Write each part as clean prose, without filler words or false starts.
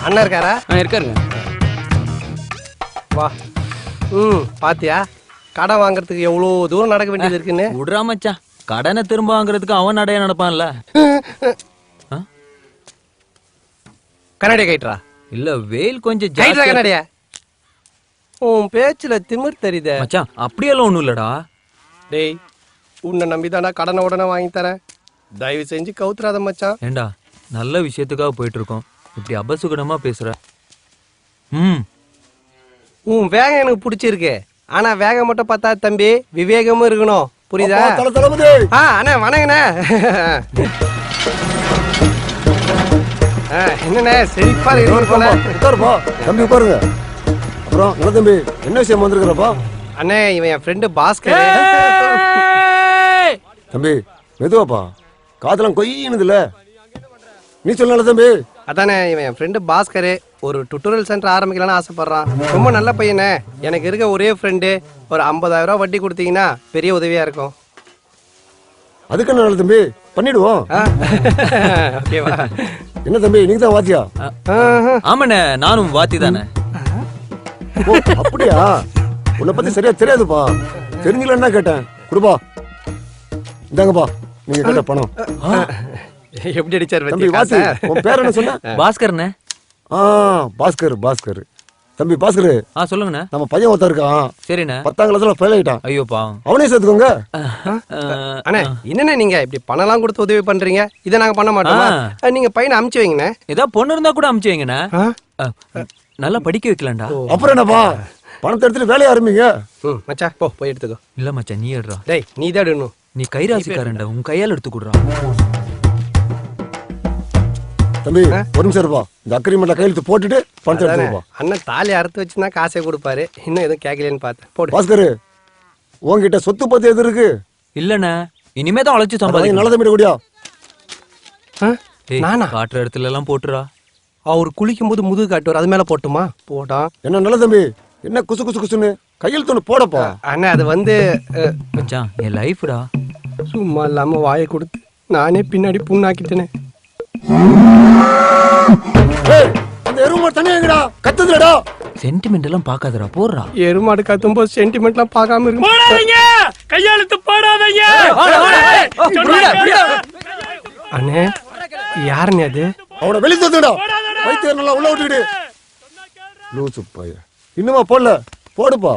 அண்ணா இருக்காரா? இருக்காருங்க. வா. பாத்தியா கடன் வாங்குறதுக்கு எவ்வளவு தூரம் நடக்க வேண்டியது இருக்குன்னு. விடுறா மச்சான், கடனை திரும்ப வாங்குறதுக்கு அவன் நடைய நடப்பான்ல. கண்ணாடிய கைட்றா. இல்ல வெயில் கொஞ்சம் கைட்றா கண்ணாடிய. உன் பேச்சுல திமிர் தெரியுதே. மச்சான் அப்படியெல்லாம் ஒண்ணும் இல்லடா. டேய் உன்னை நம்பிதானா கடனை உடனே வாங்கி தரேன். தயவு செஞ்சு கவுத்துறாத மச்சான். ஏண்டா நல்ல விஷயத்துக்காக போயிட்டு இருக்கோம், இப்படி அபசுகுணமா பேசுற. உன் வேகம் எனக்கு பிடிச்சிருக்கு. ஆனா வேகம் மட்டும் பார்த்தா தம்பி, விவேகமும் இருக்கணும். புரியுதா? அண்ணே வணங்கண்ணே. என்னண்ணே செழிப்பா உட்காருப்பா தம்பி, உட்காருங்க. அப்புறம் நல்ல தம்பி, என்ன விஷயம் வந்திருக்கிறப்பா? அண்ணே இவன் என் ஃப்ரெண்டு பாஸ்கர். தம்பி மெதுவாப்பா, காதெல்லாம் கொய்யினுதுல. நீ சொல்ல தம்பி. அதானே இவன் என் ஃப்ரெண்டு பாஸ்கர். ஒரு டுட்டோரியல் சென்டர் ஆரம்பிக்கலான்னு ஆசைப்படுறான். ரொம்ப நல்ல பையனே. எனக்கு இருக்க ஒரே ஃப்ரெண்டு. ஒரு 50,000 ரூபா வட்டி கொடுத்தீங்கன்னா பெரிய உதவியா இருக்கும். அதுக்கு என்ன நல்ல தம்பி, பண்ணிடுவோம். ஓகேவா? என்ன தம்பி நீங்க தான் வாத்தியா? ஆமாண்ணே, நானும் வாத்தி தானே. அப்படியா? உன்னை பத்தி சரியா தெரியாதுப்பா. தெரிஞ்சல கேட்டேன். கொடுப்பா, இந்தாங்கப்பா நீங்க கேட்ட பணம். எப்படி அடிச்சார் தம்பி வாத்தி? உன் பேர் என்ன சொன்ன? பாஸ்கர்ண்ணே. பாஸ்கர். பாஸ்கர் தம்பி பாஸ்கர். சொல்லுங்கண்ணே. நம்ம பையன் ஒருத்தர் இருக்கான். சரிண்ணே. 10ஆம் கிளாஸ்ல ஃபெயில் ஆயிட்டான். ஐயோப்பா, அவனே சேர்த்துக்கோங்க. அண்ணே என்னண்ணே நீங்க இப்படி பணம்லாம் கொடுத்து உதவி பண்றீங்க? இதை நாங்க பண்ண மாட்டோம். நீங்க பையனை அமுச்சு வைங்கண்ணே. ஏதாவது பொண்ணு இருந்தா கூட அமுச்சு வைங்கண்ணே. நல்லா படிக்க வைக்கலாம்டா. அப்புறம் என்னப்பா, பணத்தை எடுத்துட்டு வேலையை ஆரம்பிங்க. மச்சா போய் எடுத்துக்கோ. இல்ல மச்சா நீ எடுறா. டேய் நீ தான் எடுக்கணும். நீ கைராசிக்காரன்டா, உன் கையால் எடுத்து கொடுறா. தம்பி ஒரு நிமிஷம் இருப்பா, இந்த அக்ரிமெண்ட்ல கையெழுத்து போட்டுட்டு பணத்தை எடுத்துப்பா. அண்ணன் தாலி அறுத்து வச்சுன்னா காசே கொடுப்பாரு. இன்னும் எதுவும் கேட்கலன்னு பார்த்தேன். போடு பாஸ்கர், உன்கிட்ட சொத்து பத்தி எது இருக்கு? இல்லண்ணே, இனிமே தான் உழைச்சு சம்பாதிக்க. நல்ல தம்பி கூடியா? நானா காட்டுற இடத்துல எல்லாம் போட்டுறா. அவர் குளிக்கும் போது முதுகு காட்டுவார், அது மேல போட்டுமா? போடா. என்ன நல்ல தம்பி, என்ன குசு குசு குசுன்னு கையெழுத்து ஒன்று போடப்பா. அண்ணா அது மச்சான் என் லைஃப்டா. சும்மா இல்லாம வாயை கொடுத்து நானே பின்னாடி புண்ணாக்கிட்டேனே. அந்த எருமாடு தண்ணி எங்கடா கத்துதுடா? சென்டிமெண்ட் எல்லாம் பாக்காதடா, போடுறா. எருமாடு கத்தும்போது சென்டிமெண்ட்லாம் பார்க்காம இருக்கு. போடாதீங்க, கையெழுத்து போடாதீங்க. அண்ணே யாருன்னு அது? அவனை வெளியே தந்துடா. வைத்தியர் நல்லா உள்ள விட்டுடு. லூசு பைய இன்னுமா போடல? போடுப்பா.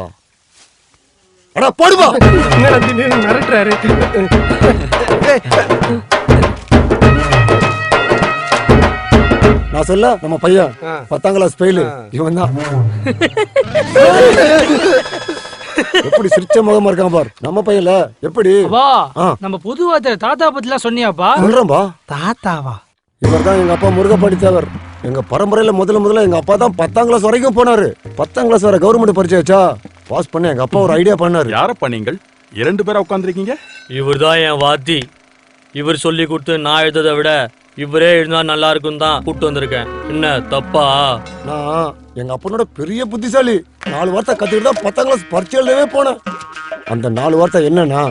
அடா போடுப்பா. என்ன திடீர்னு மிரட்டுறாரு? நான் சொல்ல நம்ம பையன் 10ஆம் கிளாஸ் ஃபெயில். இவன் தான். எப்படி சிரிச்ச முகமா இருக்கான் பார் நம்ம பையன்ல. எப்படி நம்ம புதுவாத்திர தாத்தா பத்திலாம் சொன்னியாப்பா? சொல்றேன்பா. தாத்தாவா? இவர் தான் எங்க அப்பா முருகப்பாடி தேவர். எங்க பரம்பரையில முதல்ல எங்க அப்பா தான் 10ஆம் கிளாஸ் வரைக்கும் போனாரு. 10ஆம் கிளாஸ் வரை கவர்மெண்ட் பரிச்சை வச்சா பாஸ் பண்ண எங்க அப்பா ஒரு ஐடியா பண்ணாரு. யாரப்பா நீங்கள் 2 பேரா உட்கார்ந்திருக்கீங்க? இவர் தான் என் வாத்தி. இவர் சொல்லி கொடுத்து நான் எழுததை விட இவரே எழுந்தா நல்லா இருக்கும் தான் கூப்பிட்டு வந்திருக்கேன். என்ன தப்பா? நான் எங்க அப்பனோட பெரிய புத்திசாலி. 4 வார்த்தை கத்துக்கிட்டு தான் 10ஆம் கிளாஸ் பரிச்சை எழுதவே போனேன். அந்த 4 வார்த்தை என்னன்னா,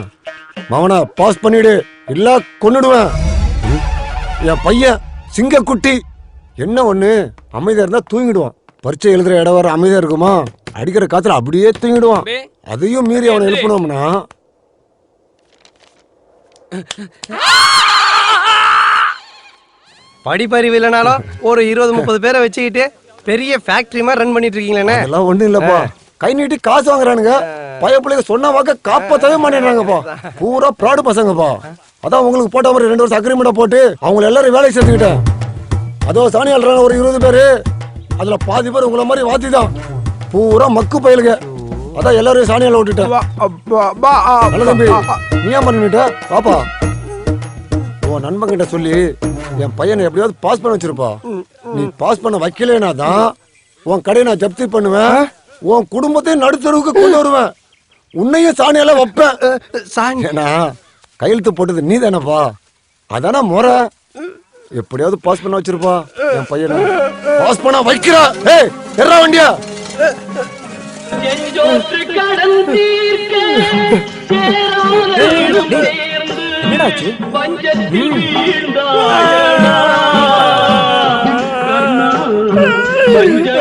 மவனை பாஸ் பண்ணிடு இல்ல கொன்னுடுவேன். என் பையன் சிங்கக்குட்டி. என்ன ஒண்ணு, அமைதியா இருந்தா தூங்கிடுவான். பரிச்சை எழுதுற இடம் வர அமைதியா இருக்குமா? அடிக்கிற காத்துல அப்படியே தூங்கிடுவான். அதையும் மீறி அவனை எழுப்பணும்னா படிப்பறிவு இல்லைனாலும் ஒரு 20-30 பேரை வச்சுக்கிட்டு பெரிய ஃபேக்டரி மாதிரி ரன் பண்ணிட்டு இருக்கீங்களே. அதெல்லாம் ஒண்ணும் இல்லப்பா. கை நீட்டி காசு வாங்குறானுங்க. பையப்பிள்ளைங்க சொன்ன வாக்க காப்பாத்தவே மாட்டேங்கிறாங்கப்பா. பூரா ப்ராடு பசங்கப்பா. அதான் உங்களுக்கு போட்ட மாதிரி 2 வருஷம் அக்ரிமெண்ட்டை போட்டு அவங்க எல்லாரும் வேலைக்கு சேர்த்துக்கிட்டேன். அதோ சாணி ஆள்றாங்க ஒரு 20 பேரு. அதுல பாதி பேர் உங்களை மாதிரி வாத்தி தான். பூரா மக்கு பயிலுங்க. அதான் எல்லாரும் சாணியால விட்டுட்டேன். நல்ல தம்பி, நீ ஏன் பண்ணிட்ட? பாப்பா உன் நண்பன் கிட்ட சொல்லி என் பையனை எப்படியாவது பாஸ் பண்ண வச்சிருப்பா. நீ பாஸ் பண்ண வைக்கலனா தான் உன் கடையை நான் ஜப்தி பண்ணுவேன். உன் குடும்பத்தையும் நடுத்தருவுக்கு கொண்டு வருவேன். உன்னையும் சாணியால வைப்பேன். ஏன்னா கையெழுத்து போட்டது நீ தானப்பா. அதான முறை. எப்படியாவது பாஸ் பண்ண வச்சிருப்பா என் பையனை. பாஸ் பண்ண வைக்கிறா. ஏய் எறா வண்டியா. என்னடாச்சு? பஞ்சத்தில் வீழ்ந்தாய் ஐயோ